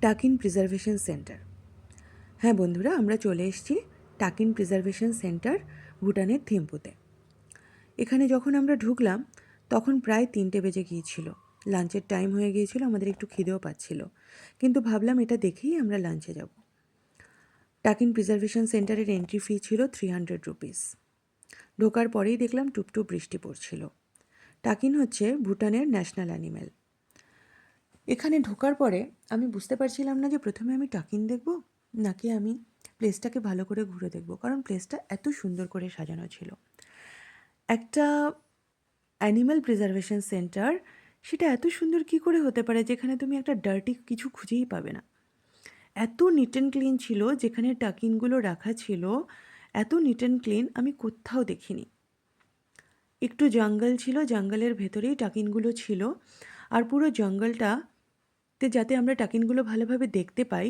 টাকিন preservation centre. হ্যাঁ বন্ধুরা, আমরা চলে এসেছি টাকিন প্রিজার্ভেশন সেন্টার, ভুটানের থিম্পুতে। এখানে যখন আমরা ঢুকলাম তখন প্রায় 3টে বেজে গিয়েছিল, লাঞ্চের টাইম হয়ে গিয়েছিল, আমাদের একটু খিদেও পাচ্ছিল, কিন্তু ভাবলাম এটা দেখেই আমরা লাঞ্চে যাব। টাকিন প্রিজার্ভেশন সেন্টারের এন্ট্রি ফি ছিল 300 রুপিস। ঢোকার পরেই দেখলাম টুপটুপ বৃষ্টি পড়ছিল। টাকিন হচ্ছে ভুটানের ন্যাশনাল অ্যানিম্যাল। এখানে ঢোকার পরে আমি বুঝতে পারছিলাম না যে প্রথমে আমি টাকিন দেখব নাকি আমি প্লেসটাকে ভালো করে ঘুরে দেখব, কারণ প্লেসটা এত সুন্দর করে সাজানো ছিল। একটা অ্যানিম্যাল প্রিজার্ভেশন সেন্টার, সেটা এত সুন্দর কী করে হতে পারে যেখানে তুমি একটা ডার্টি কিছু খুঁজেই পাবে না। এত নিট অ্যান্ড ক্লিন ছিল, যেখানে টাকিনগুলো রাখা ছিল এত নিট অ্যান্ড ক্লিন আমি কোথাও দেখিনি। একটু জঙ্গল ছিল, জঙ্গলের ভেতরেই টাকিনগুলো ছিল, আর পুরো জঙ্গলটাতে যাতে আমরা টাকিনগুলো ভালোভাবে দেখতে পাই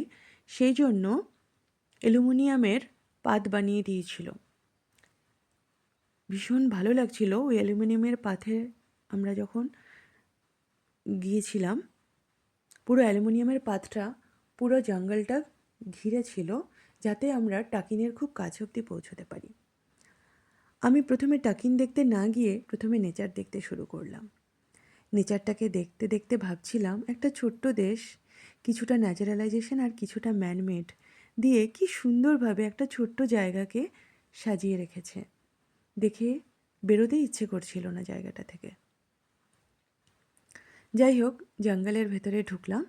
সেই জন্য অ্যালুমিনিয়ামের পাত বানিয়ে দিয়েছিল। ভীষণ ভালো লাগছিল ওই অ্যালুমিনিয়ামের পাথে আমরা যখন গিয়েছিলাম। পুরো অ্যালুমিনিয়ামের পাতটা পুরো জঙ্গলটা ঘিরে ছিল, যাতে আমরা টাকিনের খুব কাছ অবধি পৌঁছতে পারি। আমি প্রথমে টাকিন দেখতে না গিয়ে প্রথমে নেচার দেখতে শুরু করলাম। নেচারটাকে দেখতে দেখতে ভাবছিলাম একটা ছোট্ট দেশ কিছুটা ন্যাচারালাইজেশন আর কিছুটা ম্যানমেড দিয়ে কি সুন্দরভাবে একটা ছোট্ট জায়গাকে সাজিয়ে রেখেছে। দেখে বেরোতেই ইচ্ছে করছিল না জায়গাটা থেকে। যাই হোক, জঙ্গলের ভেতরে ঢুকলাম,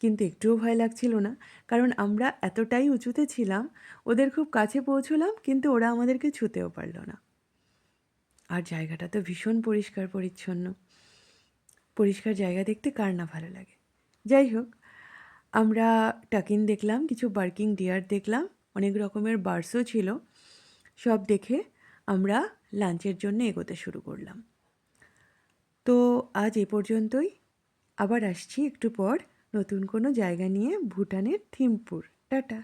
কিন্তু একটুও ভয় লাগছিল না, কারণ আমরা এতটাই উঁচুতে ছিলাম, ওদের খুব কাছে পৌঁছলাম কিন্তু ওরা আমাদেরকে ছুঁতেও পারল না। আর জায়গাটা তো ভীষণ পরিষ্কার পরিচ্ছন্ন। পরিষ্কার জায়গা দেখতে কার না ভালো লাগে। যাই হোক, আমরা টাকিন দেখলাম, কিছু বার্কিং ডিয়ার দেখলাম, অনেক রকমের বার্ডসও ছিল। সব দেখে আমরা লাঞ্চের জন্য এগোতে শুরু করলাম। তো আজ এ পর্যন্তই। আবার আসছি একটু পর নতুন কোনো জায়গা নিয়ে, ভুটানের থিম্পুর। টাটা।